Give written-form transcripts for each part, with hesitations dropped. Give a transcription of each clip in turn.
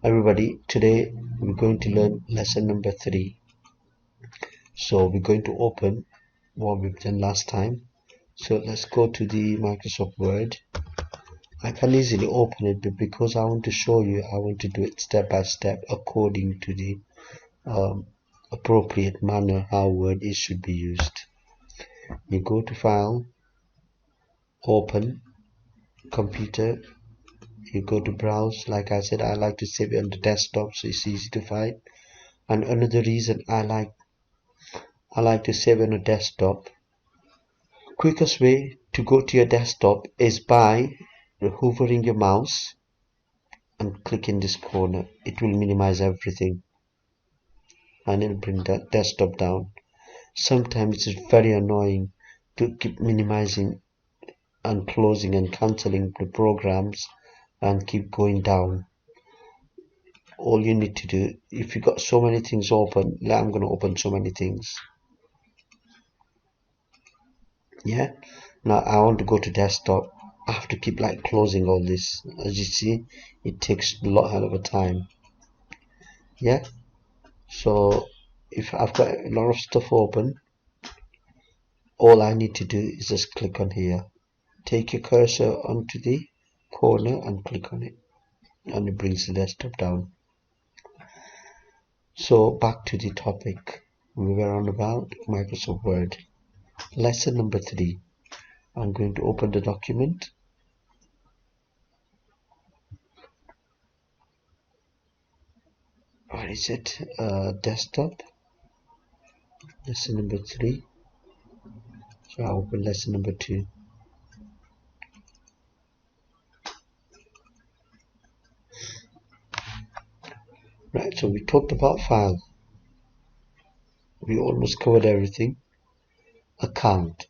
Everybody, today we're going to learn lesson number 3. So we're going to open what we've done last time. So let's go to the Microsoft Word. I can easily open it, but because I want to show you, I want to do it step by step according to the appropriate manner how Word should be used. You go to File, Open, Computer. You go to Browse. Like I said, I like to save it on the desktop so it's easy to find. And another reason I like to save it on a desktop. Quickest way to go to your desktop is by hovering your mouse and click in this corner. It will minimize everything and it will bring the desktop down. Sometimes it's very annoying to keep minimizing and closing and cancelling the programs and keep going down. All you need to do, if you got so many things open, I'm going to open so many things. Yeah, now I want to go to desktop. I have to keep like closing all this. As you see, it takes a hell of a time. Yeah, so if I've got a lot of stuff open, all I need to do is just click on here. Take your cursor onto the corner and click on it, and it brings the desktop down. So back to the topic. We were on about Microsoft Word. Lesson number 3. I'm going to open the document. Where is it? Desktop. Lesson number 3. So I open lesson number 2. Right, so we talked about file. We almost covered everything. Account.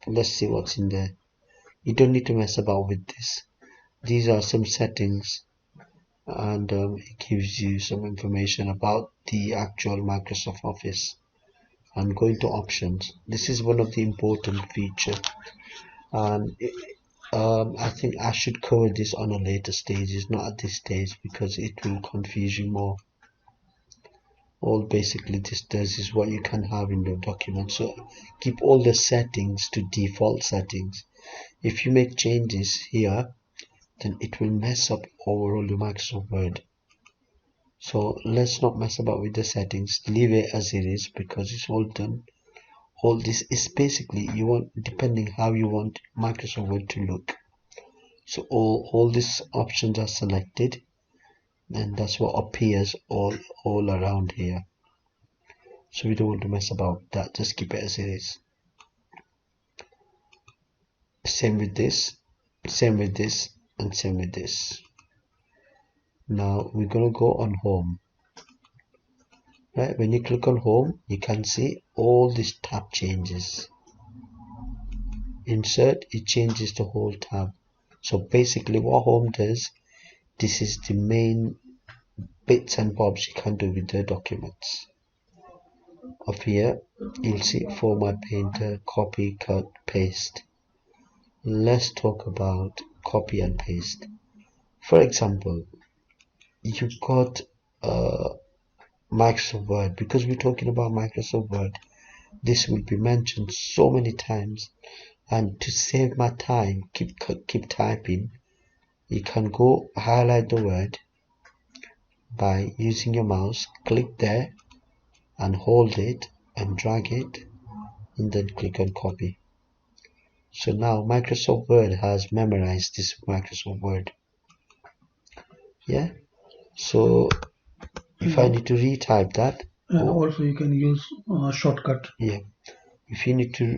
Let's see what's in there. You don't need to mess about with this. These are some settings, and it gives you some information about the actual Microsoft Office. And going to options. This is one of the important features, and I think I should cover this on a later stage. It's not at this stage because it will confuse you more. All basically this does is what you can have in the document. So keep all the settings to default settings. If you make changes here, then it will mess up overall your Microsoft Word. So let's not mess about with the settings. Leave it as it is because it's all done. All this is basically you want, depending how you want Microsoft Word to look. So all these options are selected, and that's what appears all around here. So we don't want to mess about that. Just keep it as it is. Same with this, same with this, and same with this. Now we're gonna go on home. Right, when you click on home, you can see all these tab changes. Insert, it changes the whole tab. So basically what home does, this is the main bits and bobs you can do with the documents. Up here you'll see format, painter, copy, cut, paste. Let's talk about copy and paste. For example, you've got Microsoft Word. Because we're talking about Microsoft Word, this will be mentioned so many times, and to save my time, keep typing, you can go highlight the word by using your mouse, click there and hold it and drag it, and then click on copy. So now Microsoft Word has memorized this Microsoft Word. Yeah, so if I need to retype that, also you can use shortcut. Yeah, if you need to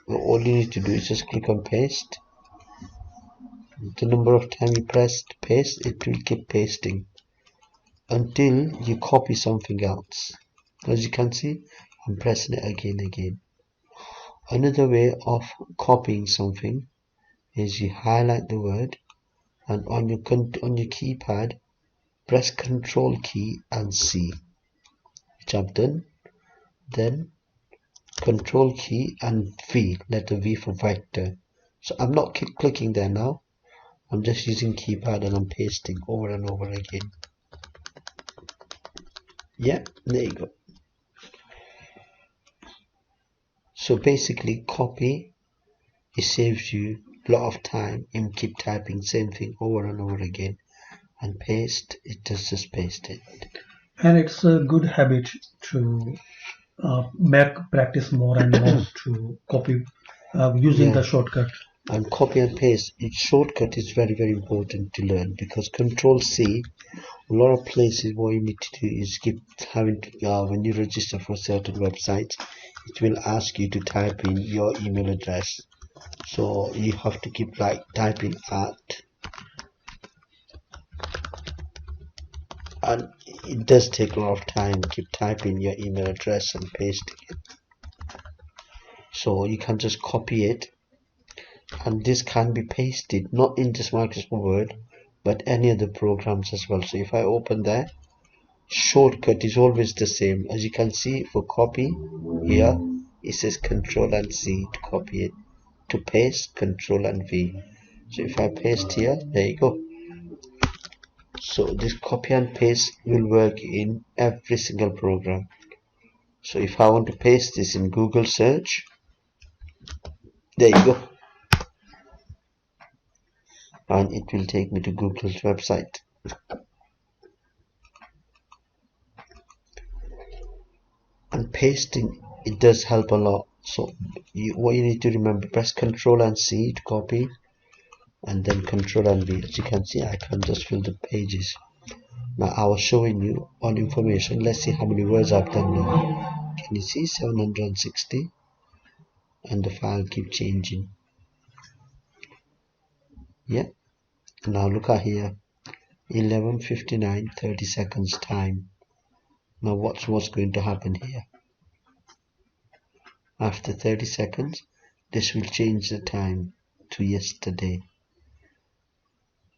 all you need to do is just click on paste. The number of times you press paste, it will keep pasting until you copy something else. As you can see, I'm pressing it again. Another way of copying something is you highlight the word, and on your keypad press Control key and C, which I've done. Then Control key and V, letter V for vector. So I'm not clicking there now. I'm just using keypad and I'm pasting over and over again. Yeah, there you go. So basically copy, it saves you a lot of time and keep typing same thing over and over again. And paste, it just paste it. And it's a good habit to make practice more and more to copy using Yeah, the shortcut. and copy and paste. Each shortcut is very important to learn because Control C, a lot of places what you need to do is keep having to, when you register for certain websites, it will ask you to type in your email address. So you have to keep like typing at, and it does take a lot of time. Keep typing your email address and pasting it. So you can just copy it, and this can be pasted not in just Microsoft Word but any other programs as well. So if I open there, shortcut is always the same. As you can see, for copy here it says Control and C to copy it. To paste, Control and V. So if I paste here, there you go. So this copy and paste will work in every single program. So if I want to paste this in Google search, there you go, and it will take me to Google's website. And pasting, it does help a lot. So what you need to remember, press Control and C to copy, and then Control and V. As you can see, I can just fill the pages. Now I was showing you all information. Let's see how many words I've done now. Can you see 760? And the file keep changing. Yeah. Now look at here, 11:59, 30 seconds time. Now what's going to happen here? After 30 seconds, this will change the time to yesterday.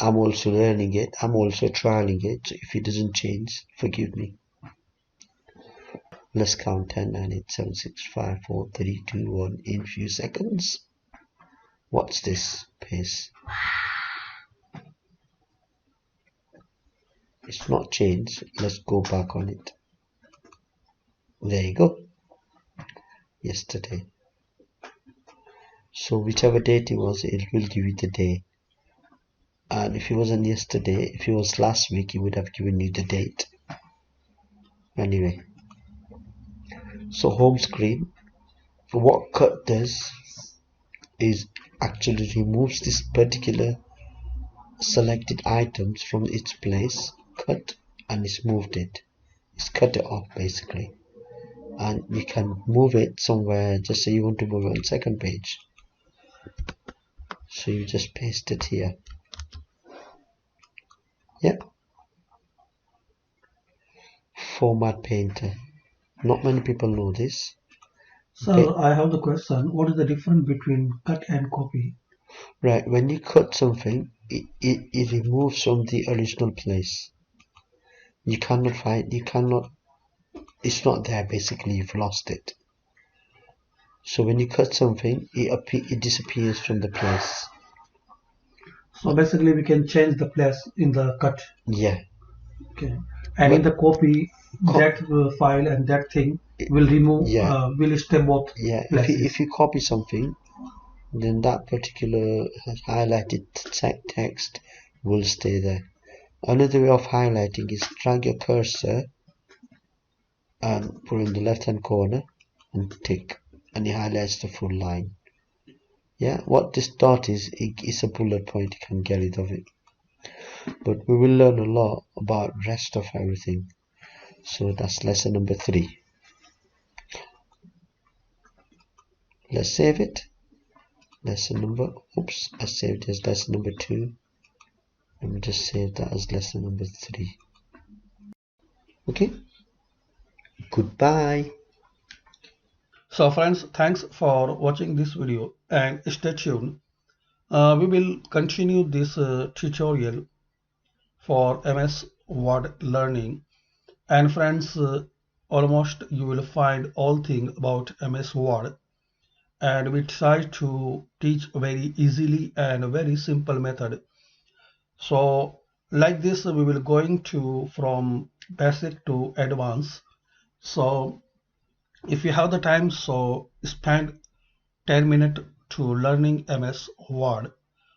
I'm also learning it. I'm also trialing it. So if it doesn't change, forgive me. Let's count 10, 9, 8, 7, 6, 5, 4, 3, 2, 1 in few seconds. What's this pace? It's not changed. Let's go back on it. There you go. Yesterday. So whichever date it was, it will give you the day. And if it wasn't yesterday, if it was last week, it would have given you the date. Anyway, so home screen, what cut does is actually removes this particular selected items from its place, cut, and it's moved it. It's cut it off basically. And you can move it somewhere. Just say you want to move it on second page. So you just paste it here. Yep. Format Painter. Not many people know this. So I have the question, what is the difference between cut and copy? Right, when you cut something, it removes from the original place. You cannot find, it's not there basically, you've lost it. So when you cut something, it disappears from the place. So basically we can change the place in the cut. Yeah. Okay. And in the copy, that file and that thing will remove, yeah. will stay both places. If you copy something, then that particular highlighted text will stay there. Another way of highlighting is drag your cursor and put in the left hand corner and tick, and it highlights the full line. Yeah, what this dot is, it's a bullet point, you can get rid of it. But we will learn a lot about rest of everything. So that's lesson number 3. Let's save it. Lesson number, oops, I saved as lesson number 2. Let me just save that as lesson number 3. Okay, goodbye. So friends, thanks for watching this video and stay tuned. We will continue this tutorial for MS Word learning. And friends, almost you will find all things about MS Word. And we try to teach very easily and very simple method. So Like this, we will going to from basic to advanced. So if you have the time, so spend 10 minutes to learning MS Word.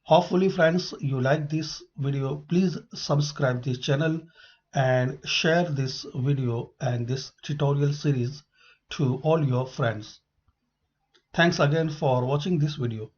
Hopefully friends, you like this video. Please subscribe this channel and share this video and this tutorial series to all your friends. Thanks again for watching this video.